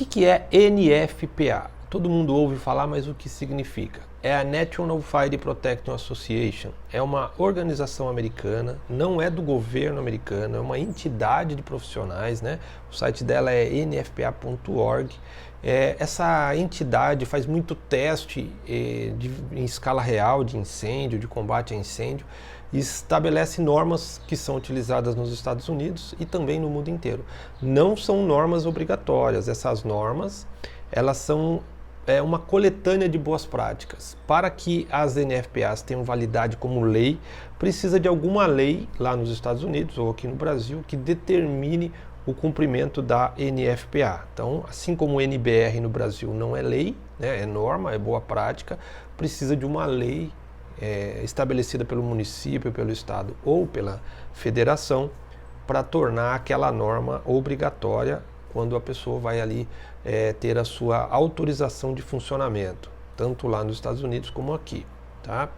que é NFPA? Todo mundo ouve falar, mas o que significa? É a National Fire Protection Association, é uma organização americana, não é do governo americano, é uma entidade de profissionais, né? O site dela é nfpa.org. Essa entidade faz muito teste em escala real de incêndio, de combate a incêndio, e estabelece normas que são utilizadas nos Estados Unidos e também no mundo inteiro. Não são normas obrigatórias, essas normas elas são uma coletânea de boas práticas. Para que as NFPAs tenham validade como lei, precisa de alguma lei lá nos Estados Unidos ou aqui no Brasil que determine o cumprimento da NFPA. Então, assim como o NBR no Brasil não é lei, né, é norma, é boa prática, precisa de uma lei estabelecida pelo município, pelo estado ou pela federação para tornar aquela norma obrigatória quando a pessoa vai ali ter a sua autorização de funcionamento, tanto lá nos Estados Unidos como aqui, tá?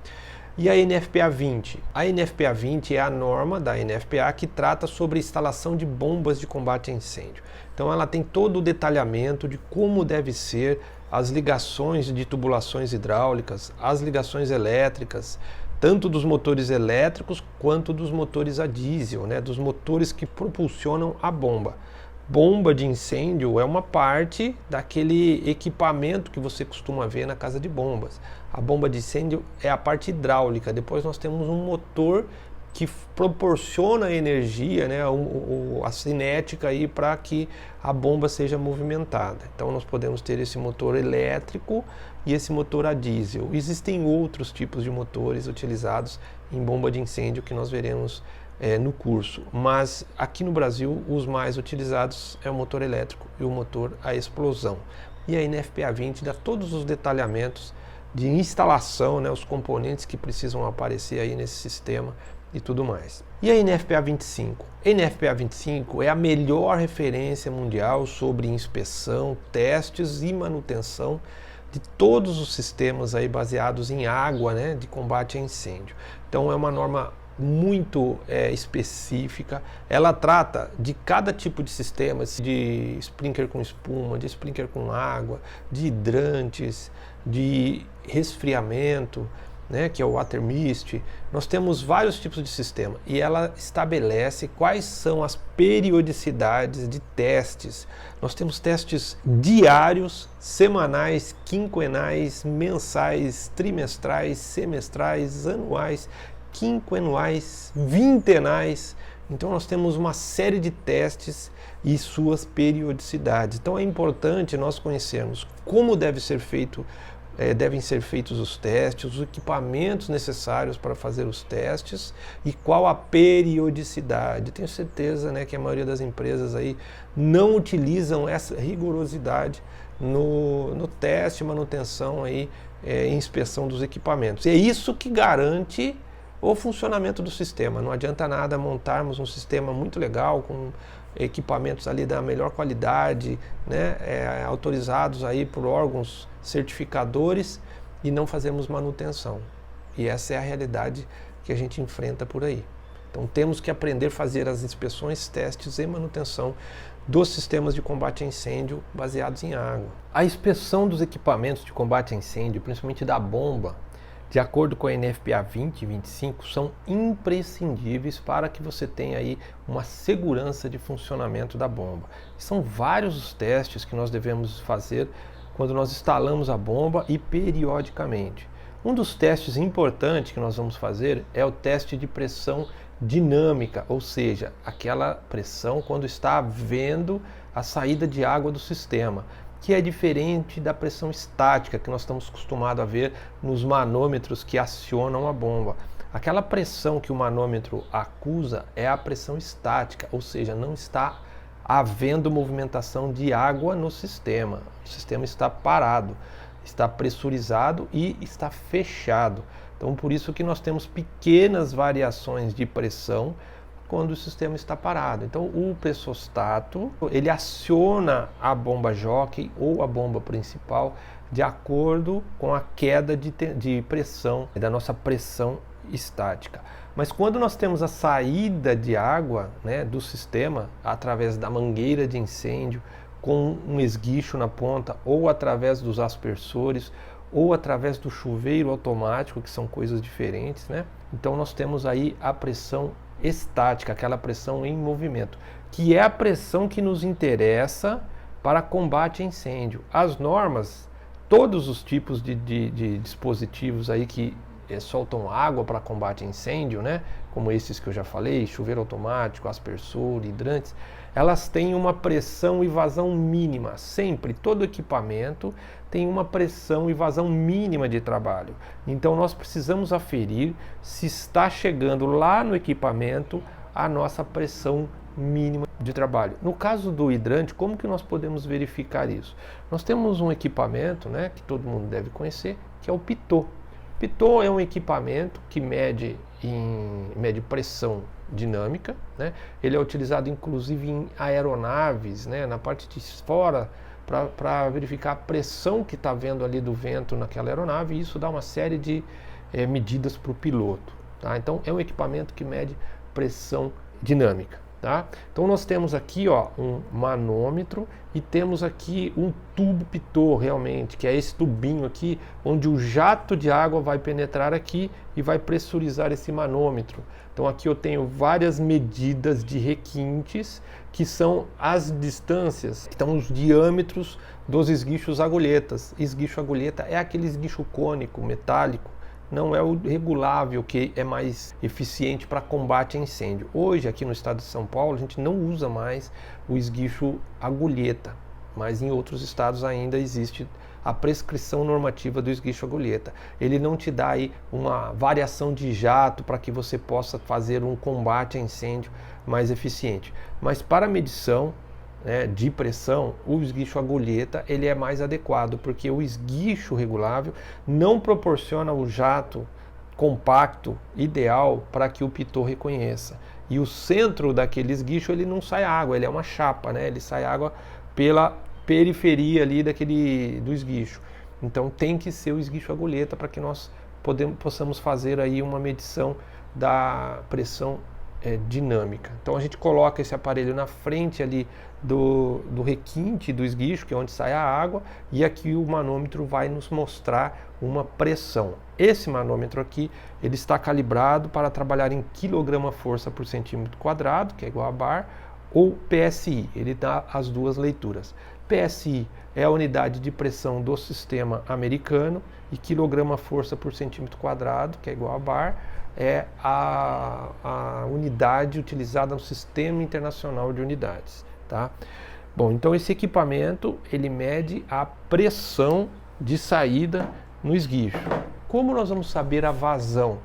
E a NFPA 20? A NFPA 20 é a norma da NFPA que trata sobre a instalação de bombas de combate a incêndio. Então ela tem todo o detalhamento de como deve ser as ligações de tubulações hidráulicas, as ligações elétricas, tanto dos motores elétricos quanto dos motores a diesel, né, dos motores que propulsionam a bomba. Bomba de incêndio é uma parte daquele equipamento que você costuma ver na casa de bombas. A bomba de incêndio é a parte hidráulica. Depois nós temos um motor que proporciona energia, né, a cinética aí para que a bomba seja movimentada. Então nós podemos ter esse motor elétrico e esse motor a diesel. Existem outros tipos de motores utilizados em bomba de incêndio que nós veremos no curso, mas aqui no Brasil os mais utilizados é o motor elétrico e o motor a explosão. E a NFPA 20 dá todos os detalhamentos de instalação, né, os componentes que precisam aparecer aí nesse sistema e tudo mais. E a NFPA 25? A NFPA 25 é a melhor referência mundial sobre inspeção, testes e manutenção de todos os sistemas aí baseados em água, né, de combate a incêndio. Então é uma norma muito específica. Ela trata de cada tipo de sistema, de sprinkler com espuma, de sprinkler com água, de hidrantes, de resfriamento, né, que é o water mist. Nós temos vários tipos de sistema e ela estabelece quais são as periodicidades de testes. Nós temos testes diários, semanais, quinquenais, mensais, trimestrais, semestrais, anuais, quinquenais, vintenais. Então nós temos uma série de testes e suas periodicidades. Então é importante nós conhecermos como devem ser feitos os testes, os equipamentos necessários para fazer os testes e qual a periodicidade. Tenho certeza, né, que a maioria das empresas aí não utilizam essa rigorosidade no teste, manutenção aí, e inspeção dos equipamentos. E é isso que garante o funcionamento do sistema. Não adianta nada montarmos um sistema muito legal com equipamentos ali da melhor qualidade, né, autorizados aí por órgãos certificadores e não fazemos manutenção. E essa é a realidade que a gente enfrenta por aí. Então temos que aprender a fazer as inspeções, testes e manutenção dos sistemas de combate a incêndio baseados em água. A inspeção dos equipamentos de combate a incêndio, principalmente da bomba, de acordo com a NFPA 20 e 25, são imprescindíveis para que você tenha aí uma segurança de funcionamento da bomba. São vários os testes que nós devemos fazer quando nós instalamos a bomba e periodicamente. Um dos testes importantes que nós vamos fazer é o teste de pressão dinâmica, ou seja, aquela pressão quando está havendo a saída de água do sistema, que é diferente da pressão estática que nós estamos acostumados a ver nos manômetros que acionam a bomba. Aquela pressão que o manômetro acusa é a pressão estática, ou seja, não está havendo movimentação de água no sistema. O sistema está parado, está pressurizado e está fechado. Então, por isso que nós temos pequenas variações de pressão quando o sistema está parado. Então o pressostato, ele aciona a bomba jockey ou a bomba principal de acordo com a queda de pressão, da nossa pressão estática. Mas quando nós temos a saída de água, né, do sistema, através da mangueira de incêndio, com um esguicho na ponta, ou através dos aspersores, ou através do chuveiro automático, que são coisas diferentes, né? Então nós temos aí a pressão estática, aquela pressão em movimento, que é a pressão que nos interessa para combate a incêndio. As normas, todos os tipos de dispositivos aí que soltam água para combate a incêndio, né? Como esses que eu já falei, chuveiro automático, aspersor, hidrantes, elas têm uma pressão e vazão mínima. Sempre, todo equipamento tem uma pressão e vazão mínima de trabalho. Então nós precisamos aferir se está chegando lá no equipamento a nossa pressão mínima de trabalho. No caso do hidrante, como que nós podemos verificar isso? Nós temos um equipamento, né, que todo mundo deve conhecer, que é o pitot. Pitot é um equipamento que mede pressão dinâmica, né? Ele é utilizado inclusive em aeronaves, né, na parte de fora, para verificar a pressão que está vendo ali do vento naquela aeronave, e isso dá uma série de medidas para o piloto. Tá? Então é um equipamento que mede pressão dinâmica. Tá? Então nós temos aqui, ó, um manômetro e temos aqui um tubo pitot realmente, que é esse tubinho aqui, onde o jato de água vai penetrar aqui e vai pressurizar esse manômetro. Então aqui eu tenho várias medidas de requintes, que são as distâncias, que são os diâmetros dos esguichos agulhetas. Esguicho agulheta é aquele esguicho cônico, metálico, não é o regulável, que é mais eficiente para combate a incêndio. Hoje, aqui no estado de São Paulo, a gente não usa mais o esguicho agulheta, mas em outros estados ainda existe a prescrição normativa do esguicho agulheta. Ele não te dá aí uma variação de jato para que você possa fazer um combate a incêndio mais eficiente. Mas para medição, né, de pressão, o esguicho agulheta ele é mais adequado, porque o esguicho regulável não proporciona o jato compacto ideal para que o pitot reconheça. E o centro daquele esguicho ele não sai água, ele é uma chapa, né? Ele sai água pela periferia ali do esguicho. Então tem que ser o esguicho agulheta para que nós possamos fazer aí uma medição da pressão dinâmica. Então a gente coloca esse aparelho na frente ali do requinte do esguicho, que é onde sai a água, e aqui o manômetro vai nos mostrar uma pressão. Esse manômetro aqui, ele está calibrado para trabalhar em quilograma-força por centímetro quadrado, que é igual a bar, ou PSI, ele dá as duas leituras. PSI é a unidade de pressão do sistema americano, e quilograma-força por centímetro quadrado, que é igual a bar, é a unidade utilizada no Sistema Internacional de Unidades. Tá? Bom, então esse equipamento ele mede a pressão de saída no esguicho. Como nós vamos saber a vazão?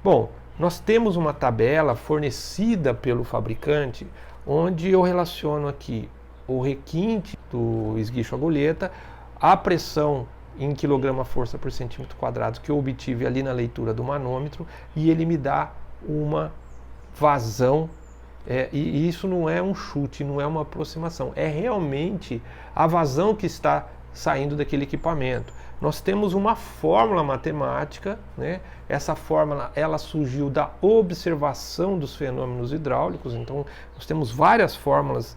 Bom, nós temos uma tabela fornecida pelo fabricante, onde eu relaciono aqui o requinte do esguicho agulheta, a pressão em quilograma-força por centímetro quadrado que eu obtive ali na leitura do manômetro, e ele me dá uma vazão, e isso não é um chute, não é uma aproximação, é realmente a vazão que está saindo daquele equipamento. Nós temos uma fórmula matemática, né? Essa fórmula ela surgiu da observação dos fenômenos hidráulicos, então nós temos várias fórmulas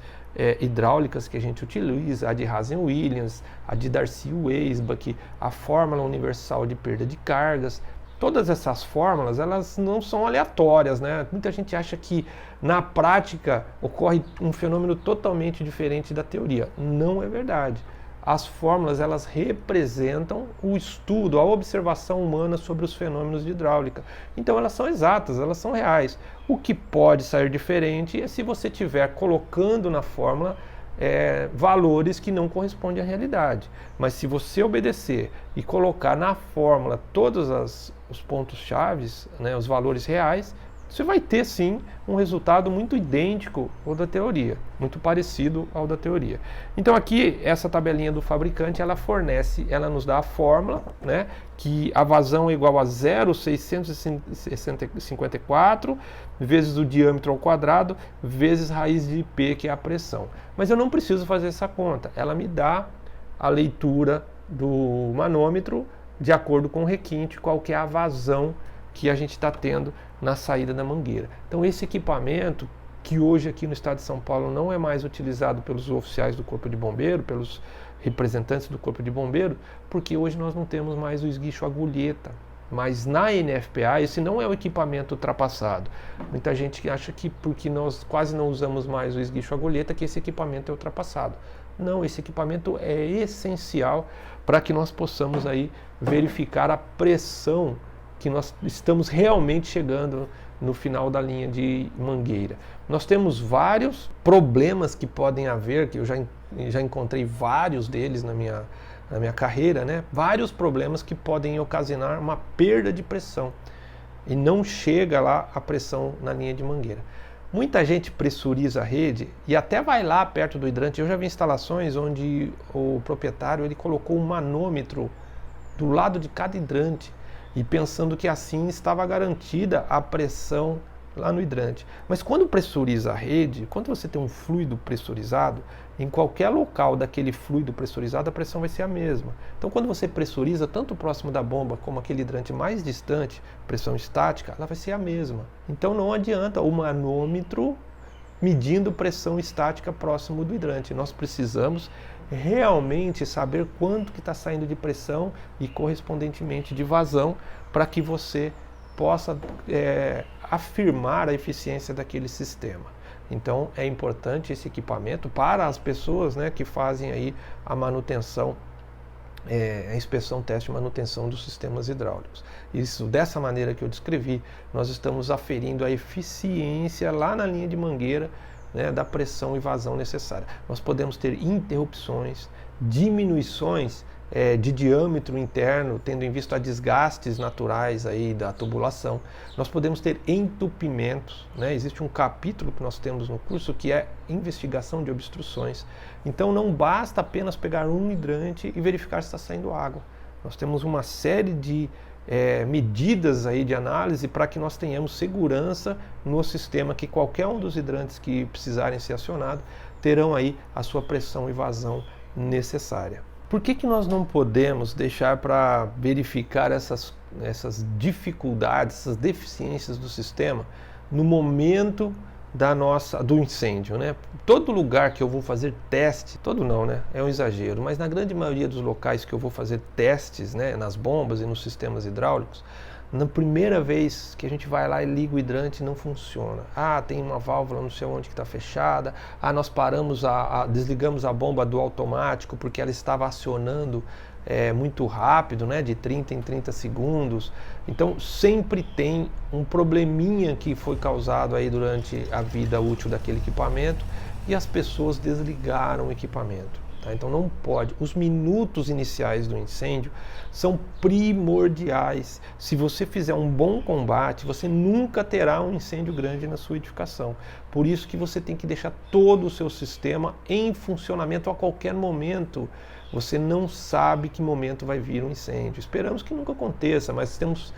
hidráulicas que a gente utiliza, a de Hazen-Williams, a de Darcy-Weisbach, a fórmula universal de perda de cargas. Todas essas fórmulas, elas não são aleatórias, né? Muita gente acha que na prática ocorre um fenômeno totalmente diferente da teoria. Não é verdade. As fórmulas, elas representam o estudo, a observação humana sobre os fenômenos de hidráulica. Então elas são exatas, elas são reais. O que pode sair diferente é se você estiver colocando na fórmula valores que não correspondem à realidade. Mas se você obedecer e colocar na fórmula todos os pontos-chave, né, os valores reais, você vai ter sim um resultado muito idêntico ao da teoria, muito parecido ao da teoria. Então aqui essa tabelinha do fabricante, ela nos dá a fórmula, né, que a vazão é igual a 0,654 vezes o diâmetro ao quadrado vezes raiz de P, que é a pressão. Mas eu não preciso fazer essa conta, ela me dá a leitura do manômetro de acordo com o requinte, qual que é a vazão que a gente está tendo na saída da mangueira. Então esse equipamento que hoje aqui no estado de São Paulo não é mais utilizado pelos oficiais do Corpo de Bombeiro, pelos representantes do Corpo de Bombeiro, porque hoje nós não temos mais o esguicho agulheta. Mas na NFPA esse não é o equipamento ultrapassado. Muita gente acha que porque nós quase não usamos mais o esguicho agulheta que esse equipamento é ultrapassado. Não, esse equipamento é essencial para que nós possamos aí verificar a pressão que nós estamos realmente chegando no final da linha de mangueira. Nós temos vários problemas que podem haver, que eu já encontrei vários deles na minha carreira, né? Vários problemas que podem ocasionar uma perda de pressão e não chega lá a pressão na linha de mangueira. Muita gente pressuriza a rede e até vai lá perto do hidrante. Eu já vi instalações onde o proprietário ele colocou um manômetro do lado de cada hidrante e pensando que assim estava garantida a pressão lá no hidrante. Mas quando pressuriza a rede, quando você tem um fluido pressurizado, em qualquer local daquele fluido pressurizado a pressão vai ser a mesma. Então quando você pressuriza tanto próximo da bomba como aquele hidrante mais distante, pressão estática, ela vai ser a mesma. Então não adianta o manômetro medindo pressão estática próximo do hidrante. Nós precisamos realmente saber quanto que está saindo de pressão e correspondentemente de vazão para que você possa afirmar a eficiência daquele sistema. Então é importante esse equipamento para as pessoas, né, que fazem aí a manutenção, a inspeção, teste e manutenção dos sistemas hidráulicos. Isso, dessa maneira que eu descrevi, nós estamos aferindo a eficiência lá na linha de mangueira, né, da pressão e vazão necessária. Nós podemos ter interrupções, diminuições de diâmetro interno, tendo em vista desgastes naturais aí da tubulação. Nós podemos ter entupimentos, né? Existe um capítulo que nós temos no curso que é investigação de obstruções. Então não basta apenas pegar um hidrante e verificar se está saindo água. Nós temos uma série de medidas aí de análise para que nós tenhamos segurança no sistema, que qualquer um dos hidrantes que precisarem ser acionados terão aí a sua pressão e vazão necessária. Por que nós não podemos deixar para verificar essas dificuldades, essas deficiências do sistema no momento do incêndio, né? Todo lugar que eu vou fazer teste, todo não, né? É um exagero, mas na grande maioria dos locais que eu vou fazer testes, né, nas bombas e nos sistemas hidráulicos, na primeira vez que a gente vai lá e liga o hidrante não funciona. Ah, tem uma válvula não sei onde que está fechada. Ah, nós desligamos a bomba do automático porque ela estava acionando muito rápido, né, de 30 em 30 segundos. Então sempre tem um probleminha que foi causado aí durante a vida útil daquele equipamento e as pessoas desligaram o equipamento. Tá? Então não pode. Os minutos iniciais do incêndio são primordiais. Se você fizer um bom combate, você nunca terá um incêndio grande na sua edificação. Por isso que você tem que deixar todo o seu sistema em funcionamento a qualquer momento. Você não sabe que momento vai vir um incêndio. Esperamos que nunca aconteça, mas temos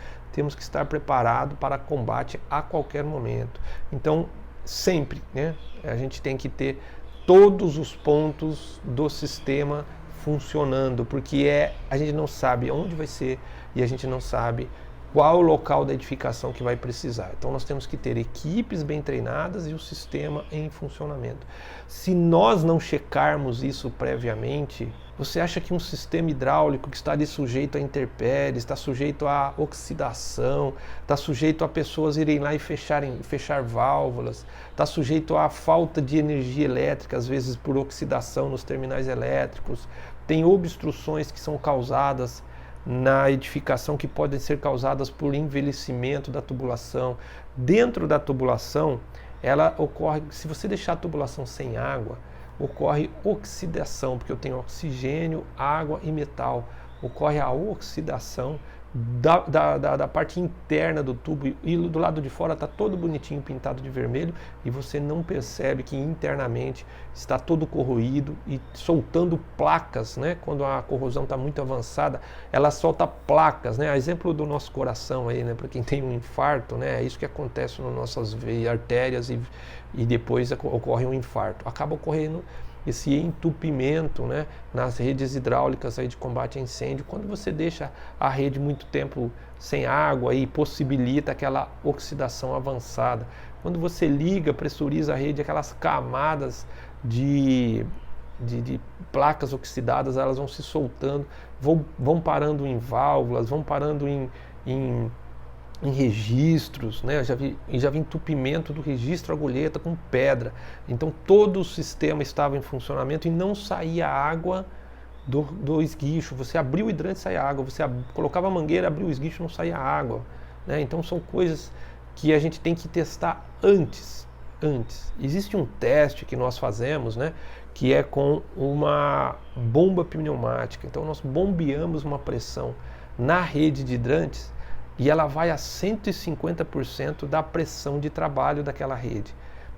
que estar preparados para combate a qualquer momento. Então, sempre, né, a gente tem que ter todos os pontos do sistema funcionando, porque a gente não sabe onde vai ser e a gente não sabe qual o local da edificação que vai precisar. Então nós temos que ter equipes bem treinadas e o sistema em funcionamento. Se nós não checarmos isso previamente, você acha que um sistema hidráulico que está ali sujeito a intempéries, está sujeito a oxidação, está sujeito a pessoas irem lá e fechar válvulas, está sujeito a falta de energia elétrica, às vezes por oxidação nos terminais elétricos, tem obstruções que são causadas na edificação que podem ser causadas por envelhecimento da tubulação. Dentro da tubulação, ela ocorre, se você deixar a tubulação sem água, ocorre oxidação, porque eu tenho oxigênio, água e metal. Ocorre a oxidação da parte interna do tubo e do lado de fora está todo bonitinho pintado de vermelho e você não percebe que internamente está todo corroído e soltando placas, né? Quando a corrosão está muito avançada, ela solta placas, né? A exemplo do nosso coração aí, né? Para quem tem um infarto, né? É isso que acontece nas nossas artérias e depois ocorre um infarto. Acaba ocorrendo esse entupimento, né, nas redes hidráulicas aí de combate a incêndio, quando você deixa a rede muito tempo sem água e possibilita aquela oxidação avançada Quando você liga, pressuriza a rede, aquelas camadas de placas oxidadas, elas vão se soltando, vão parando em válvulas, vão parando em registros, né? Eu já vi entupimento do registro agulheta com pedra. Então todo o sistema estava em funcionamento e não saía água do esguicho. Você abriu o hidrante e saía água, você colocava a mangueira, abriu o esguicho, não saía água, né? Então são coisas que a gente tem que testar antes. Existe um teste que nós fazemos, né, que é com uma bomba pneumática. Então nós bombeamos uma pressão na rede de hidrantes e ela vai a 150% da pressão de trabalho daquela rede.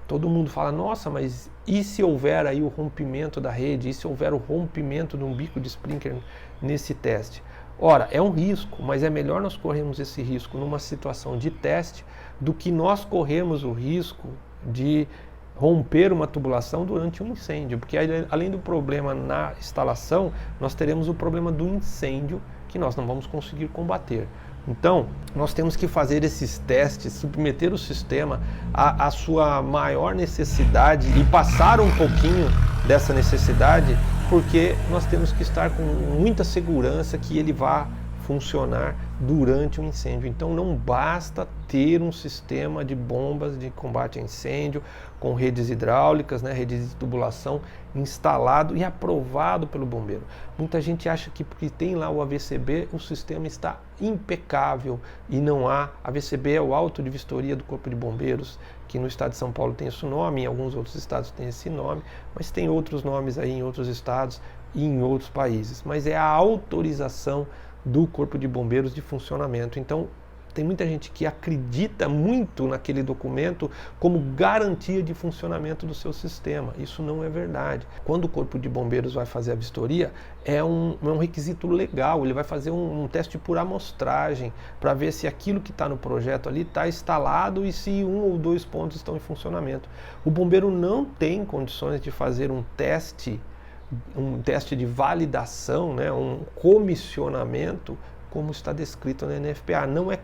Todo mundo fala, nossa, mas e se houver aí o rompimento da rede? E se houver o rompimento de um bico de sprinkler nesse teste? Ora, é um risco, mas é melhor nós corrermos esse risco numa situação de teste do que nós corrermos o risco de romper uma tubulação durante um incêndio, porque além do problema na instalação, nós teremos o problema do incêndio que nós não vamos conseguir combater. Então, nós temos que fazer esses testes, submeter o sistema à sua maior necessidade e passar um pouquinho dessa necessidade, porque nós temos que estar com muita segurança que ele vá funcionar durante um incêndio. Então não basta ter um sistema de bombas de combate a incêndio com redes hidráulicas, né, redes de tubulação instalado e aprovado pelo bombeiro. Muita gente acha que porque tem lá o AVCB o sistema está impecável e não há. AVCB é o auto de vistoria do Corpo de Bombeiros, que no estado de São Paulo tem esse nome, em alguns outros estados tem esse nome, mas tem outros nomes aí em outros estados e em outros países. Mas é a autorização do Corpo de Bombeiros de funcionamento. Então, tem muita gente que acredita muito naquele documento como garantia de funcionamento do seu sistema. Isso não é verdade. Quando o Corpo de Bombeiros vai fazer a vistoria, é um requisito legal. Ele vai fazer um teste por amostragem para ver se aquilo que está no projeto ali está instalado e se um ou dois pontos estão em funcionamento. O bombeiro não tem condições de fazer um teste de validação, né, um comissionamento, como está descrito na NFPA. Não é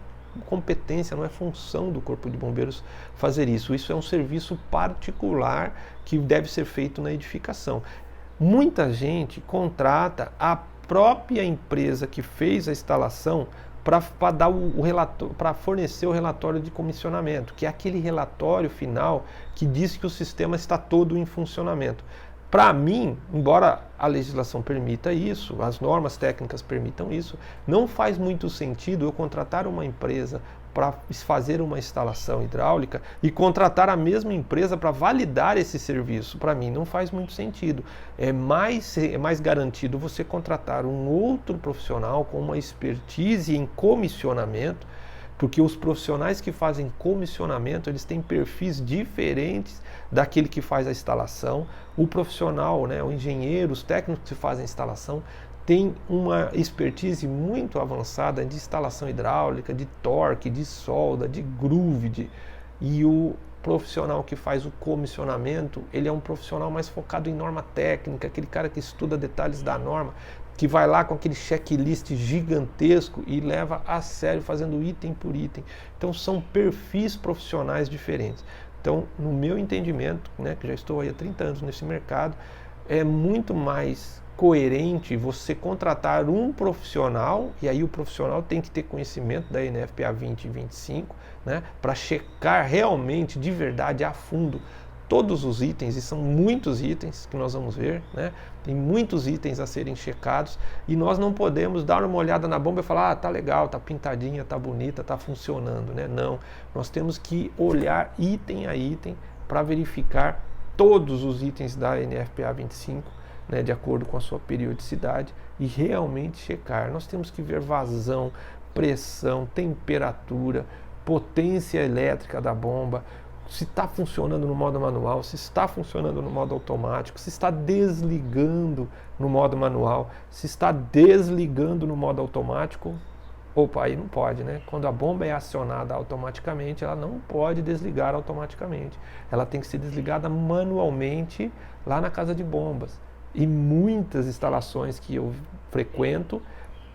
competência, não é função do Corpo de Bombeiros fazer isso. Isso é um serviço particular que deve ser feito na edificação. Muita gente contrata a própria empresa que fez a instalação para dar o relatório, para fornecer o relatório de comissionamento, que é aquele relatório final que diz que o sistema está todo em funcionamento. Para mim, embora a legislação permita isso, as normas técnicas permitam isso, não faz muito sentido eu contratar uma empresa para fazer uma instalação hidráulica e contratar a mesma empresa para validar esse serviço. Para mim não faz muito sentido. É mais garantido você contratar um outro profissional com uma expertise em comissionamento, porque os profissionais que fazem comissionamento, eles têm perfis diferentes daquele que faz a instalação. O profissional, né, o engenheiro, os técnicos que fazem a instalação, tem uma expertise muito avançada de instalação hidráulica, de torque, de solda, de groove, e o profissional que faz o comissionamento, ele é um profissional mais focado em norma técnica, aquele cara que estuda detalhes da norma, que vai lá com aquele checklist gigantesco e leva a sério fazendo item por item. Então são perfis profissionais diferentes. Então, no meu entendimento, né, que já estou aí há 30 anos nesse mercado, é muito mais coerente você contratar um profissional, e aí o profissional tem que ter conhecimento da NFPA 20 e 25, né, para checar realmente, de verdade, a fundo, todos os itens, e são muitos itens que nós vamos ver, né? Tem muitos itens a serem checados, e nós não podemos dar uma olhada na bomba e falar, tá legal, tá pintadinha, tá bonita, tá funcionando, né? Não, nós temos que olhar item a item para verificar todos os itens da NFPA 25, né, de acordo com a sua periodicidade, e realmente checar. Nós temos que ver vazão, pressão, temperatura, potência elétrica da bomba, se está funcionando no modo manual, se está funcionando no modo automático, se está desligando no modo manual, se está desligando no modo automático. Opa, aí não pode, né? Quando a bomba é acionada automaticamente, ela não pode desligar automaticamente. Ela tem que ser desligada manualmente lá na casa de bombas. E muitas instalações que eu frequento,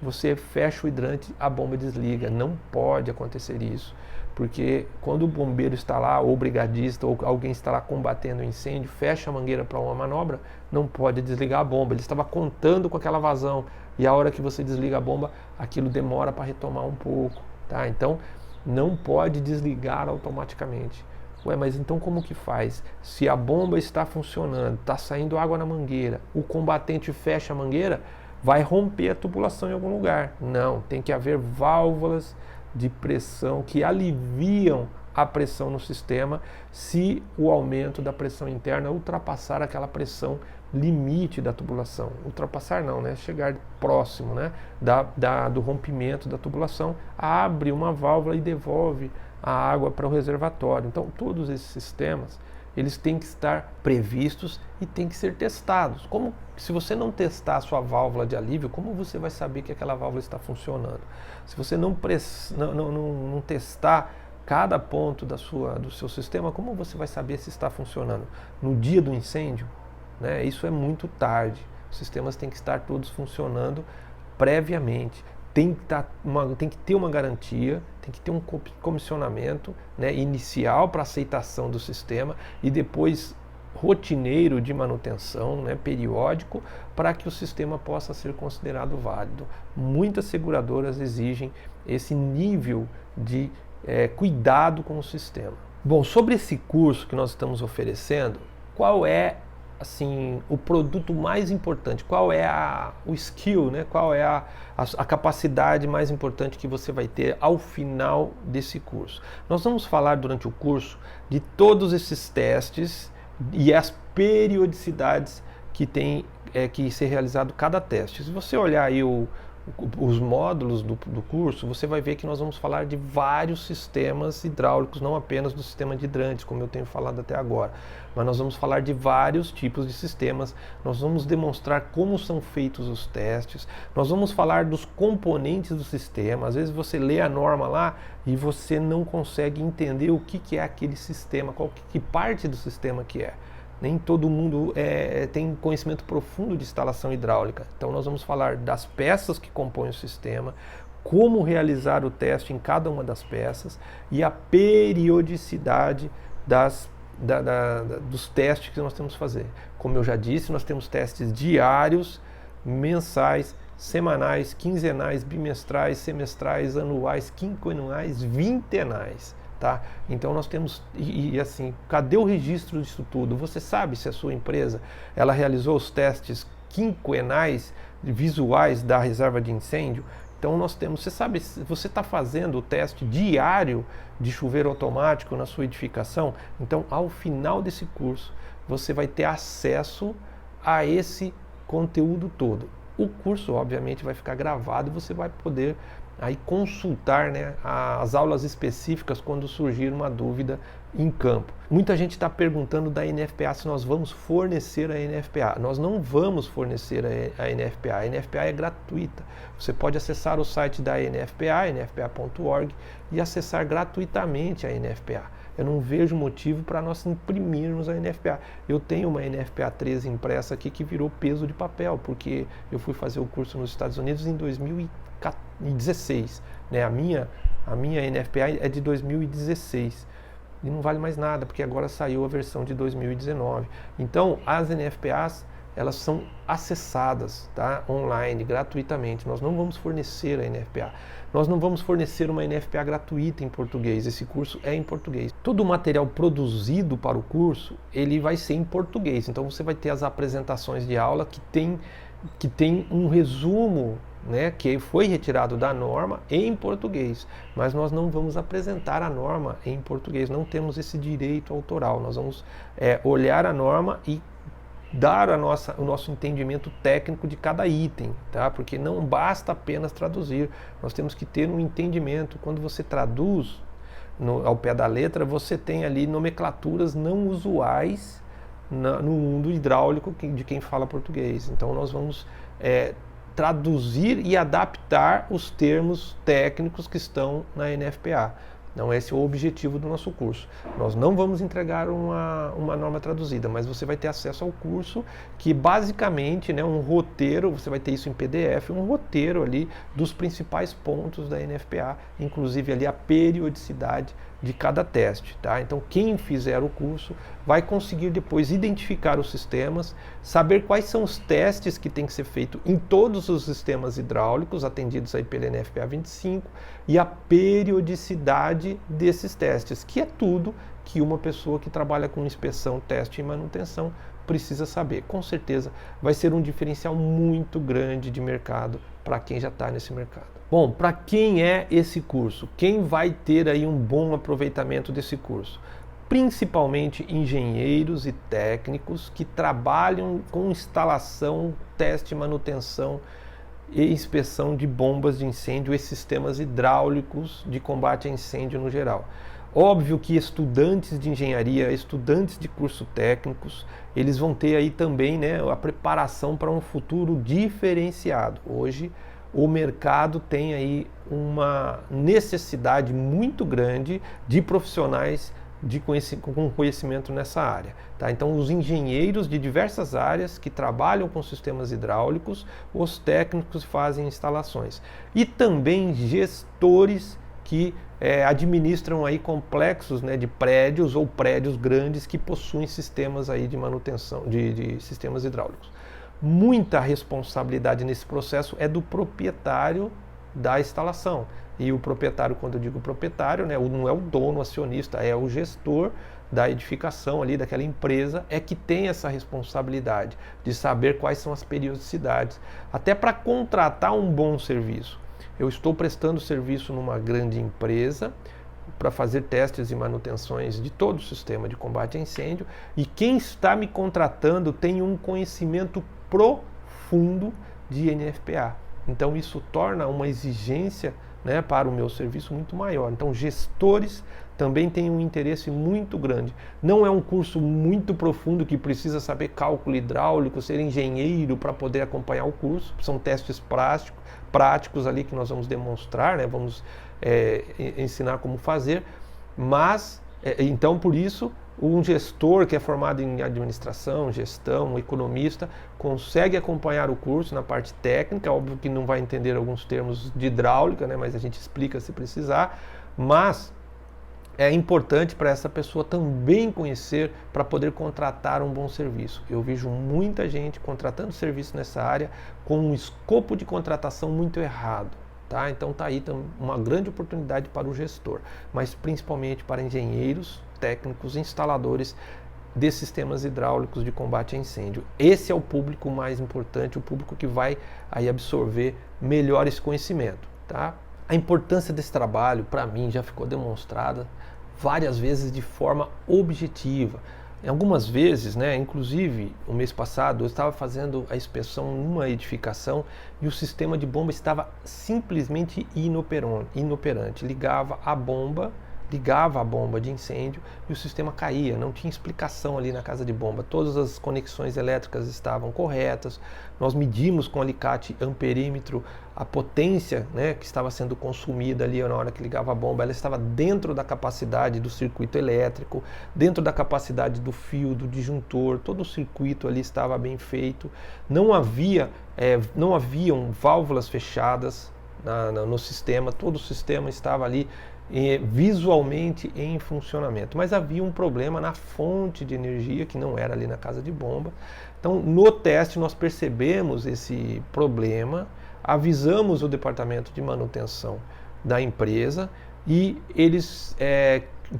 você fecha o hidrante, a bomba desliga. Não pode acontecer isso. Porque quando o bombeiro está lá, ou o brigadista, ou alguém está lá combatendo o incêndio, fecha a mangueira para uma manobra, não pode desligar a bomba. Ele estava contando com aquela vazão, e a hora que você desliga a bomba, aquilo demora para retomar um pouco, tá? Então, não pode desligar automaticamente. Ué, mas então como que faz? Se a bomba está funcionando, está saindo água na mangueira, o combatente fecha a mangueira, vai romper a tubulação em algum lugar. Não, tem que haver válvulas de pressão que aliviam a pressão no sistema se o aumento da pressão interna ultrapassar aquela pressão limite da tubulação. Ultrapassar não, né? Chegar próximo, né? do rompimento da tubulação, abre uma válvula e devolve a água para o reservatório. Então, todos esses sistemas, eles têm que estar previstos e têm que ser testados. Como se você não testar a sua válvula de alívio, como você vai saber que aquela válvula está funcionando? Se você não testar cada ponto do seu sistema, como você vai saber se está funcionando? No dia do incêndio, né? Isso é muito tarde. Os sistemas têm que estar todos funcionando previamente. Tem que ter uma garantia, tem que ter um comissionamento, né, inicial para aceitação do sistema e depois rotineiro de manutenção, né, periódico, para que o sistema possa ser considerado válido. Muitas seguradoras exigem esse nível de cuidado com o sistema. Bom, sobre esse curso que nós estamos oferecendo, qual é assim, o produto mais importante, qual é o skill, né? Qual é a capacidade mais importante que você vai ter ao final desse curso. Nós vamos falar durante o curso de todos esses testes e as periodicidades que tem que ser realizado cada teste. Se você olhar aí os módulos do curso, você vai ver que nós vamos falar de vários sistemas hidráulicos, não apenas do sistema de hidrantes, como eu tenho falado até agora, mas nós vamos falar de vários tipos de sistemas, nós vamos demonstrar como são feitos os testes, nós vamos falar dos componentes do sistema. Às vezes você lê a norma lá e você não consegue entender o que é aquele sistema, que parte do sistema que é. Nem todo mundo tem conhecimento profundo de instalação hidráulica. Então nós vamos falar das peças que compõem o sistema, como realizar o teste em cada uma das peças e a periodicidade dos testes que nós temos que fazer. Como eu já disse, nós temos testes diários, mensais, semanais, quinzenais, bimestrais, semestrais, anuais, quinquenais, vintenais. Tá? Então nós temos, e assim, cadê o registro disso tudo? Você sabe se a sua empresa ela realizou os testes quinquenais visuais da reserva de incêndio? Então nós temos, você sabe, se você está fazendo o teste diário de chuveiro automático na sua edificação, então ao final desse curso você vai ter acesso a esse conteúdo todo. O curso obviamente vai ficar gravado e você vai poder aí consultar, né, as aulas específicas quando surgir uma dúvida em campo. Muita gente está perguntando da NFPA se nós vamos fornecer a NFPA. Nós não vamos fornecer a NFPA. A NFPA é gratuita. Você pode acessar o site da NFPA, nfpa.org, e acessar gratuitamente a NFPA. Eu não vejo motivo para nós imprimirmos a NFPA. Eu tenho uma NFPA 13 impressa aqui que virou peso de papel, porque eu fui fazer o curso nos Estados Unidos em 2016. Né? A minha NFPA é de 2016. E não vale mais nada, porque agora saiu a versão de 2019. Então, as NFPAs, elas são acessadas, tá? Online, gratuitamente. Nós não vamos fornecer a NFPA. Nós não vamos fornecer uma NFPA gratuita em português. Esse curso é em português. Todo o material produzido para o curso, ele vai ser em português. Então, você vai ter as apresentações de aula que tem um resumo, né, que foi retirado da norma em português, mas nós não vamos apresentar a norma em português, não temos esse direito autoral. Nós vamos olhar a norma e dar o nosso entendimento técnico de cada item, tá? Porque não basta apenas traduzir, nós temos que ter um entendimento. Quando você traduz ao pé da letra, você tem ali nomenclaturas não usuais no mundo hidráulico de quem fala português. Então nós vamos traduzir e adaptar os termos técnicos que estão na NFPA. Não esse é o objetivo do nosso curso. Nós não vamos entregar uma norma traduzida, mas você vai ter acesso ao curso que basicamente, né, um roteiro, você vai ter isso em PDF, um roteiro ali dos principais pontos da NFPA, inclusive ali a periodicidade de cada teste, tá? Então quem fizer o curso vai conseguir depois identificar os sistemas, saber quais são os testes que tem que ser feito em todos os sistemas hidráulicos atendidos aí pela NFPA 25 e a periodicidade desses testes, que é tudo que uma pessoa que trabalha com inspeção, teste e manutenção precisa saber. Com certeza vai ser um diferencial muito grande de mercado para quem já está nesse mercado. Bom, para quem é esse curso? Quem vai ter aí um bom aproveitamento desse curso? Principalmente engenheiros e técnicos que trabalham com instalação, teste, manutenção e inspeção de bombas de incêndio e sistemas hidráulicos de combate a incêndio no geral. Óbvio que estudantes de engenharia, estudantes de curso técnicos, eles vão ter aí também, né, a preparação para um futuro diferenciado. Hoje o mercado tem aí uma necessidade muito grande de profissionais com conhecimento nessa área. Tá? Então, os engenheiros de diversas áreas que trabalham com sistemas hidráulicos, os técnicos que fazem instalações. E também gestores que administram aí complexos, né, de prédios ou prédios grandes que possuem sistemas aí de manutenção, de sistemas hidráulicos. Muita responsabilidade nesse processo é do proprietário da instalação. E o proprietário, quando eu digo proprietário, né, não é o dono, acionista, é o gestor da edificação ali, daquela empresa, é que tem essa responsabilidade de saber quais são as periodicidades, até para contratar um bom serviço. Eu estou prestando serviço numa grande empresa para fazer testes e manutenções de todo o sistema de combate a incêndio, e quem está me contratando tem um conhecimento profundo de NFPA. Então isso torna uma exigência, né, para o meu serviço muito maior. Então gestores também têm um interesse muito grande. Não é um curso muito profundo que precisa saber cálculo hidráulico, ser engenheiro para poder acompanhar o curso. São testes práticos ali que nós vamos demonstrar, né, vamos ensinar como fazer. Mas, então por isso, um gestor que é formado em administração, gestão, economista, consegue acompanhar o curso na parte técnica. Óbvio que não vai entender alguns termos de hidráulica, né, mas a gente explica se precisar. Mas é importante para essa pessoa também conhecer para poder contratar um bom serviço. Eu vejo muita gente contratando serviço nessa área com um escopo de contratação muito errado. Tá? Então está aí uma grande oportunidade para o gestor, mas principalmente para engenheiros, técnicos, instaladores de sistemas hidráulicos de combate a incêndio. Esse é o público mais importante, o público que vai aí absorver melhor esse conhecimento. Tá? A importância desse trabalho, para mim, já ficou demonstrada várias vezes de forma objetiva. Algumas vezes, né, inclusive o mês passado, eu estava fazendo a inspeção numa edificação e o sistema de bomba estava simplesmente inoperante. Ligava a bomba de incêndio e o sistema caía, não tinha explicação ali na casa de bomba. Todas as conexões elétricas estavam corretas, nós medimos com alicate amperímetro a potência, né, que estava sendo consumida ali na hora que ligava a bomba. Ela estava dentro da capacidade do circuito elétrico, dentro da capacidade do fio, do disjuntor, todo o circuito ali estava bem feito, não haviam válvulas fechadas no sistema, todo o sistema estava ali visualmente em funcionamento, mas havia um problema na fonte de energia que não era ali na casa de bomba. Então no teste nós percebemos esse problema, avisamos o departamento de manutenção da empresa e eles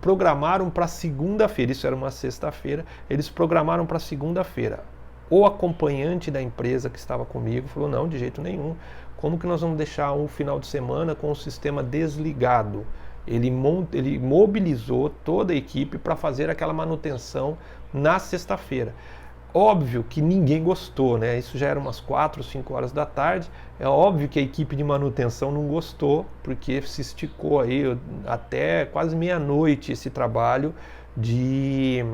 programaram para segunda-feira, isso era uma sexta-feira, eles programaram para segunda-feira. O acompanhante da empresa que estava comigo falou: não, de jeito nenhum, como que nós vamos deixar um final de semana com o sistema desligado? Ele mobilizou toda a equipe para fazer aquela manutenção na sexta-feira. Óbvio que ninguém gostou, né? Isso já era umas 4, 5 horas da tarde. É óbvio que a equipe de manutenção não gostou, porque se esticou aí até quase meia-noite esse trabalho de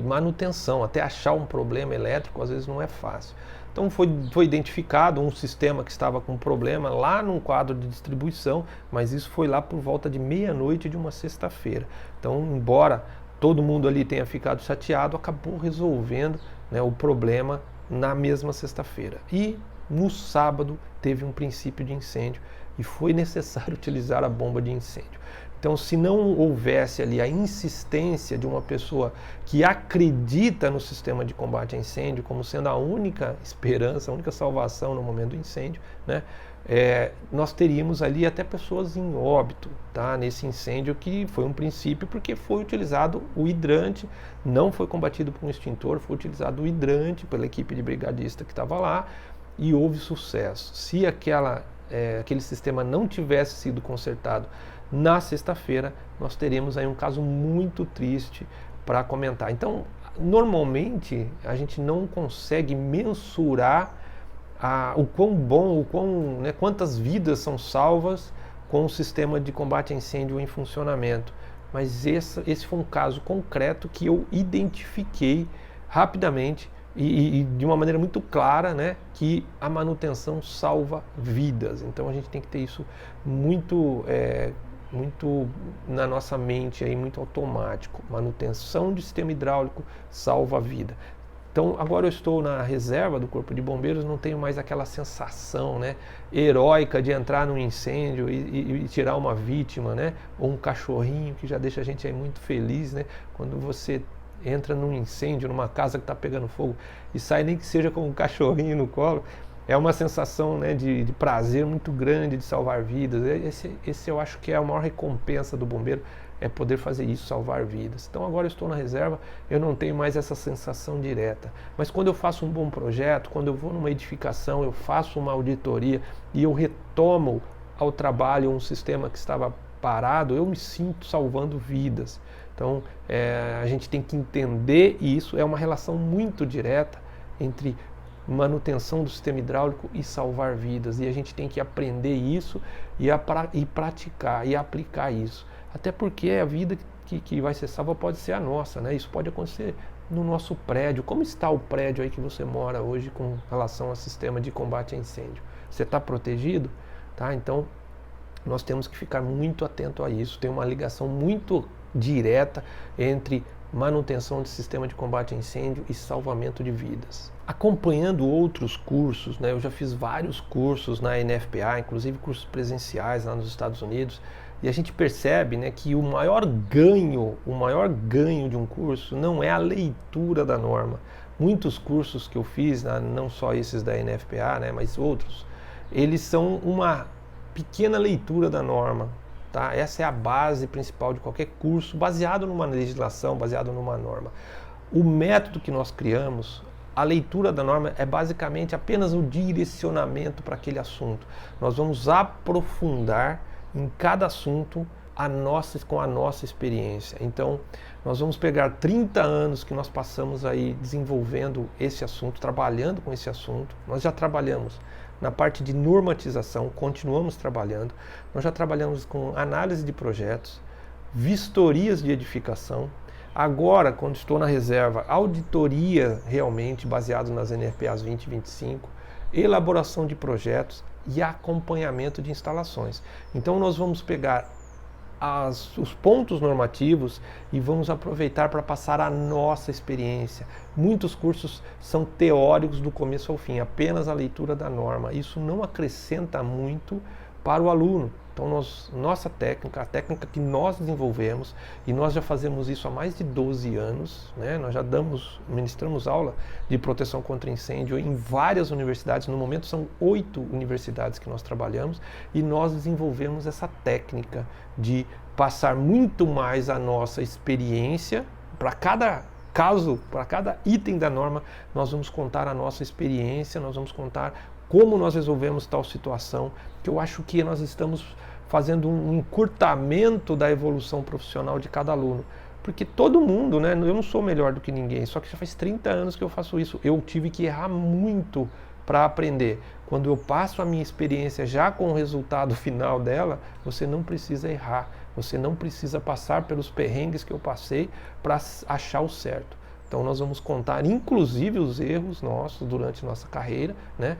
manutenção. Até achar um problema elétrico às vezes não é fácil. Então foi identificado um sistema que estava com problema lá num quadro de distribuição, mas isso foi lá por volta de meia-noite de uma sexta-feira. Então, embora todo mundo ali tenha ficado chateado, acabou resolvendo, né, o problema na mesma sexta-feira. E no sábado teve um princípio de incêndio e foi necessário utilizar a bomba de incêndio. Então, se não houvesse ali a insistência de uma pessoa que acredita no sistema de combate a incêndio como sendo a única esperança, a única salvação no momento do incêndio, né, nós teríamos ali até pessoas em óbito, tá, nesse incêndio, que foi um princípio porque foi utilizado o hidrante, não foi combatido por um extintor, foi utilizado o hidrante pela equipe de brigadista que estava lá e houve sucesso. Se aquele sistema não tivesse sido consertado na sexta-feira, nós teremos aí um caso muito triste para comentar. Então, normalmente, a gente não consegue mensurar o quão bom, quantas vidas são salvas com o sistema de combate a incêndio em funcionamento. Mas esse foi um caso concreto que eu identifiquei rapidamente e de uma maneira muito clara, né, que a manutenção salva vidas. Então a gente tem que ter isso muito na nossa mente, aí, muito automático. Manutenção de sistema hidráulico salva a vida. Então agora eu estou na reserva do Corpo de Bombeiros, não tenho mais aquela sensação, né, heróica de entrar num incêndio e tirar uma vítima, né, ou um cachorrinho, que já deixa a gente aí muito feliz, né, quando você entra num incêndio, numa casa que está pegando fogo e sai nem que seja com um cachorrinho no colo. É uma sensação, né, de prazer muito grande de salvar vidas. Esse eu acho que é a maior recompensa do bombeiro, é poder fazer isso, salvar vidas. Então agora eu estou na reserva, eu não tenho mais essa sensação direta. Mas quando eu faço um bom projeto, quando eu vou numa edificação, eu faço uma auditoria e eu retomo ao trabalho um sistema que estava parado, eu me sinto salvando vidas. Então a gente tem que entender isso, é uma relação muito direta entre manutenção do sistema hidráulico e salvar vidas, e a gente tem que aprender isso e praticar e aplicar isso, até porque a vida que vai ser salva pode ser a nossa, né? Isso pode acontecer no nosso prédio. Como está o prédio aí que você mora hoje com relação ao sistema de combate a incêndio? Você está protegido? Tá? Então nós temos que ficar muito atento a isso. Tem uma ligação muito direta entre manutenção de sistema de combate a incêndio e salvamento de vidas. Acompanhando outros cursos, né, eu já fiz vários cursos na NFPA, inclusive cursos presenciais lá nos Estados Unidos, e a gente percebe, né, que o maior ganho de um curso não é a leitura da norma. Muitos cursos que eu fiz, não só esses da NFPA, né, mas outros, eles são uma pequena leitura da norma. Tá? Essa é a base principal de qualquer curso, baseado numa legislação, baseado numa norma. O método que nós criamos, a leitura da norma, é basicamente apenas o direcionamento para aquele assunto. Nós vamos aprofundar em cada assunto com a nossa experiência. Então, nós vamos pegar 30 anos que nós passamos aí desenvolvendo esse assunto, trabalhando com esse assunto. Nós já trabalhamos na parte de normatização, continuamos trabalhando. Nós já trabalhamos com análise de projetos, vistorias de edificação. Agora, quando estou na reserva, auditoria realmente baseado nas NFPAs 20 e 25, elaboração de projetos e acompanhamento de instalações. Então nós vamos pegar os pontos normativos e vamos aproveitar para passar a nossa experiência. Muitos cursos são teóricos do começo ao fim, apenas a leitura da norma. Isso não acrescenta muito para o aluno. Então nossa técnica, a técnica que nós desenvolvemos, e nós já fazemos isso há mais de 12 anos, né? Nós já ministramos aula de proteção contra incêndio em várias universidades. No momento são 8 universidades que nós trabalhamos, e nós desenvolvemos essa técnica de passar muito mais a nossa experiência. Para cada caso, para cada item da norma, nós vamos contar a nossa experiência, nós vamos contar como nós resolvemos tal situação, que eu acho que nós estamos fazendo um encurtamento da evolução profissional de cada aluno. Porque todo mundo, né, eu não sou melhor do que ninguém, só que já faz 30 anos que eu faço isso. Eu tive que errar muito para aprender. Quando eu passo a minha experiência já com o resultado final dela, você não precisa errar, você não precisa passar pelos perrengues que eu passei para achar o certo. Então nós vamos contar inclusive os erros nossos durante nossa carreira, né,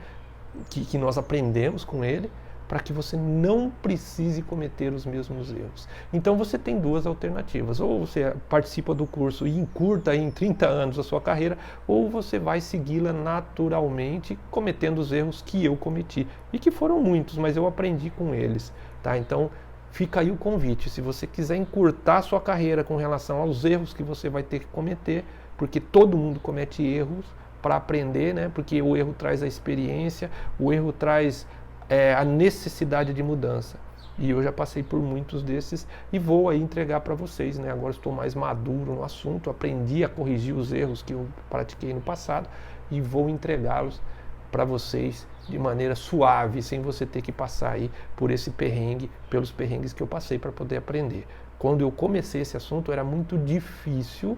que nós aprendemos com ele, para que você não precise cometer os mesmos erros. Então você tem duas alternativas: ou você participa do curso e encurta em 30 anos a sua carreira, ou você vai segui-la naturalmente, cometendo os erros que eu cometi, e que foram muitos, mas eu aprendi com eles, tá? Então fica aí o convite: se você quiser encurtar a sua carreira com relação aos erros que você vai ter que cometer, porque todo mundo comete erros para aprender, né? Porque o erro traz a experiência, o erro traz a necessidade de mudança. E eu já passei por muitos desses e vou aí entregar para vocês, né? Agora estou mais maduro no assunto, aprendi a corrigir os erros que eu pratiquei no passado e vou entregá-los para vocês de maneira suave, sem você ter que passar aí por esse perrengue, pelos perrengues que eu passei para poder aprender. Quando eu comecei esse assunto era muito difícil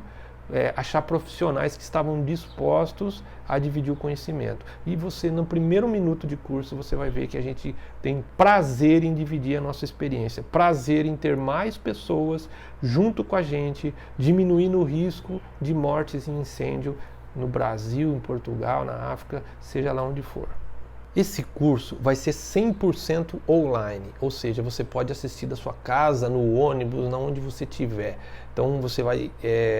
achar profissionais que estavam dispostos a dividir o conhecimento. E você, no primeiro minuto de curso, você vai ver que a gente tem prazer em dividir a nossa experiência, prazer em ter mais pessoas junto com a gente, diminuindo o risco de mortes em incêndio no Brasil, em Portugal, na África, seja lá onde for. Esse curso vai ser 100% online, ou seja, você pode assistir da sua casa, no ônibus, na onde você estiver. Então você vai,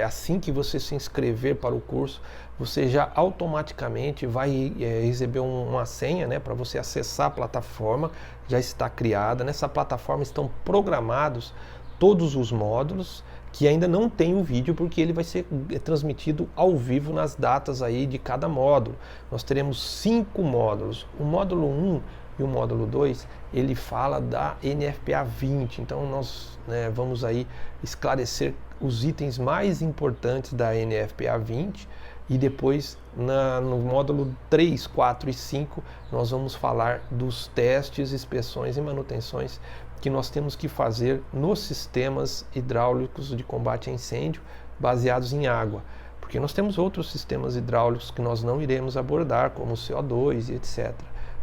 assim que você se inscrever para o curso, você já automaticamente vai receber uma senha, né, para você acessar a plataforma, já está criada. Nessa plataforma estão programados todos os módulos, que ainda não tem o vídeo, porque ele vai ser transmitido ao vivo nas datas aí de cada módulo. Nós teremos 5 módulos. O módulo 1 e o módulo 2, ele fala da NFPA 20. Então nós vamos aí esclarecer os itens mais importantes da NFPA 20. E depois, no módulo 3, 4 e 5, nós vamos falar dos testes, inspeções e manutenções que nós temos que fazer nos sistemas hidráulicos de combate a incêndio baseados em água. Porque nós temos outros sistemas hidráulicos que nós não iremos abordar, como o CO2 e etc.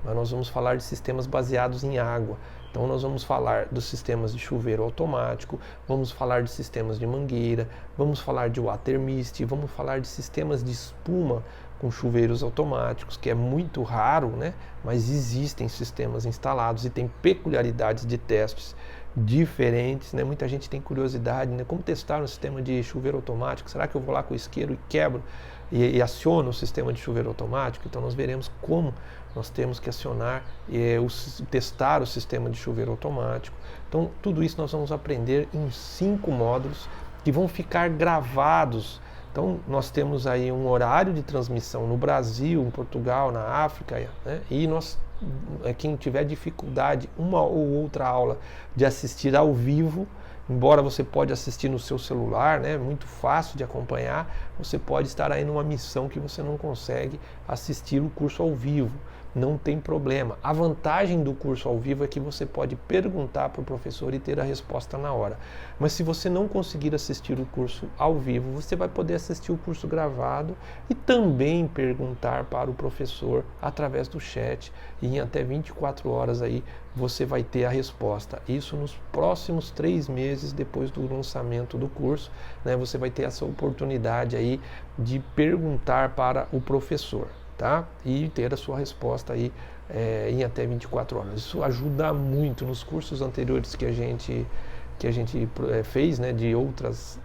Mas nós vamos falar de sistemas baseados em água. Então nós vamos falar dos sistemas de chuveiro automático, vamos falar de sistemas de mangueira, vamos falar de water mist, vamos falar de sistemas de espuma com chuveiros automáticos, que é muito raro, né? Mas existem sistemas instalados e tem peculiaridades de testes diferentes, né? Muita gente tem curiosidade, né? Como testar um sistema de chuveiro automático? Será que eu vou lá com o isqueiro e quebro e aciono o sistema de chuveiro automático? Então nós veremos como nós temos que acionar testar o sistema de chuveiro automático. Então tudo isso nós vamos aprender em 5 módulos que vão ficar gravados. Então nós temos aí um horário de transmissão no Brasil, em Portugal, na África, né? E quem tiver dificuldade, uma ou outra aula de assistir ao vivo, embora você pode assistir no seu celular, né? Muito fácil de acompanhar, você pode estar aí numa missão que você não consegue assistir o curso ao vivo. Não tem problema. A vantagem do curso ao vivo é que você pode perguntar para o professor e ter a resposta na hora. Mas se você não conseguir assistir o curso ao vivo, você vai poder assistir o curso gravado e também perguntar para o professor através do chat, e em até 24 horas aí você vai ter a resposta. Isso nos próximos 3 meses depois do lançamento do curso, né? Você vai ter essa oportunidade aí de perguntar para o professor, tá? E ter a sua resposta aí em até 24 horas. Isso ajuda muito. Nos cursos anteriores que a gente fez, né, de outras,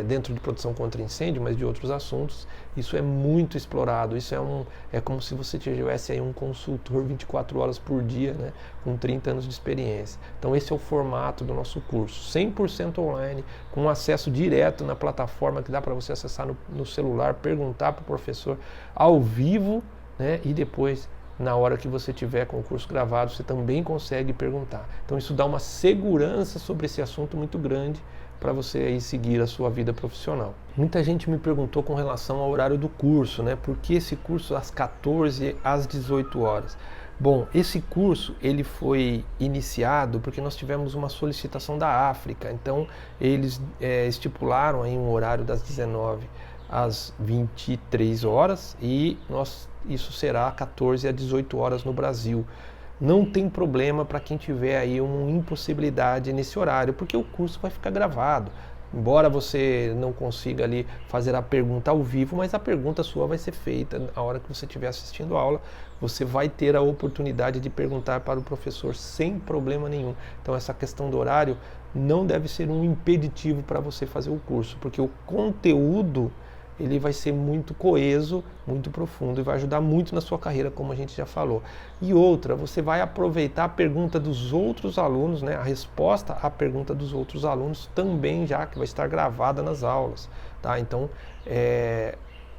dentro de proteção contra incêndio, mas de outros assuntos, isso é muito explorado. Isso é como se você tivesse aí um consultor 24 horas por dia, né, com 30 anos de experiência. Então esse é o formato do nosso curso, 100% online, com acesso direto na plataforma que dá para você acessar no celular, perguntar para o professor ao vivo, né, e depois, na hora que você tiver com o curso gravado, você também consegue perguntar. Então isso dá uma segurança sobre esse assunto muito grande para você aí seguir a sua vida profissional. Muita gente me perguntou com relação ao horário do curso, né? Por que esse curso às 14 às 18 horas? Bom, esse curso ele foi iniciado porque nós tivemos uma solicitação da África. Então eles estipularam aí um horário das 19 às 23 horas e isso será 14 às 18 horas no Brasil. Não tem problema para quem tiver aí uma impossibilidade nesse horário, porque o curso vai ficar gravado. Embora você não consiga ali fazer a pergunta ao vivo, mas a pergunta sua vai ser feita na hora que você estiver assistindo a aula. Você vai ter a oportunidade de perguntar para o professor sem problema nenhum. Então essa questão do horário não deve ser um impeditivo para você fazer o curso, porque o conteúdo ele vai ser muito coeso, muito profundo e vai ajudar muito na sua carreira, como a gente já falou. E outra, você vai aproveitar a pergunta dos outros alunos, né, a resposta à pergunta dos outros alunos também, já que vai estar gravada nas aulas, tá? Então,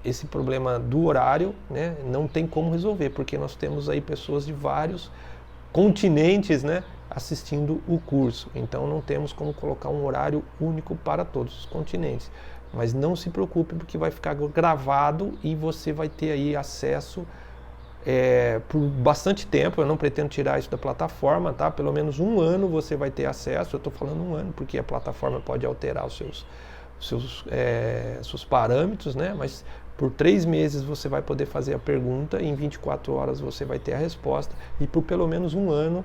esse problema do horário, né, não tem como resolver, porque nós temos aí pessoas de vários continentes, né, assistindo o curso. Então não temos como colocar um horário único para todos os continentes. Mas não se preocupe, porque vai ficar gravado e você vai ter aí acesso por bastante tempo. Eu não pretendo tirar isso da plataforma, tá? Pelo menos um ano você vai ter acesso. Eu estou falando um ano porque a plataforma pode alterar os seus parâmetros, né? Mas por 3 meses você vai poder fazer a pergunta e em 24 horas você vai ter a resposta. E por pelo menos um ano,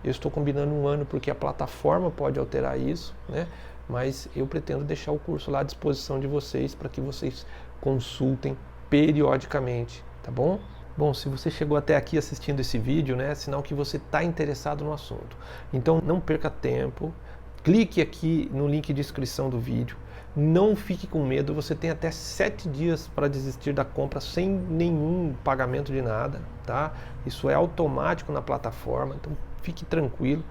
eu estou combinando um ano porque a plataforma pode alterar isso, né? Mas eu pretendo deixar o curso lá à disposição de vocês para que vocês consultem periodicamente, tá bom? Bom, se você chegou até aqui assistindo esse vídeo, né, é sinal que você está interessado no assunto. Então não perca tempo, clique aqui no link de inscrição do vídeo, não fique com medo, você tem até 7 dias para desistir da compra sem nenhum pagamento de nada, tá? Isso é automático na plataforma, então fique tranquilo.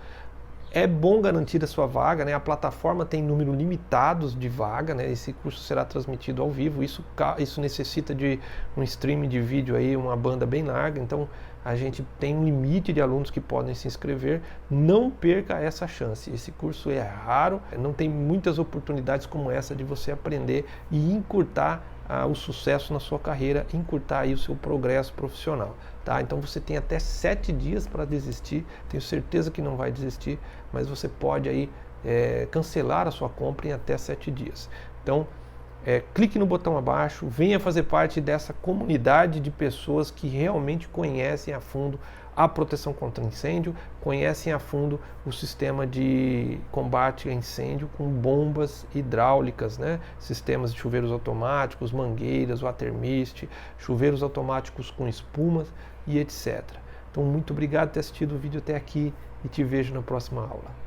É bom garantir a sua vaga, né? A plataforma tem número limitado de vaga, né? Esse curso será transmitido ao vivo, isso necessita de um streaming de vídeo aí, uma banda bem larga, então a gente tem um limite de alunos que podem se inscrever. Não perca essa chance, esse curso é raro, não tem muitas oportunidades como essa de você aprender e encurtar o sucesso na sua carreira, encurtar aí o seu progresso profissional, tá? Então você tem até 7 dias para desistir, tenho certeza que não vai desistir, mas você pode aí cancelar a sua compra em até 7 dias. Então clique no botão abaixo, venha fazer parte dessa comunidade de pessoas que realmente conhecem a fundo a proteção contra incêndio, conhecem a fundo o sistema de combate a incêndio com bombas hidráulicas, né? Sistemas de chuveiros automáticos, mangueiras, water mist, chuveiros automáticos com espumas e etc. Então muito obrigado por ter assistido o vídeo até aqui e te vejo na próxima aula.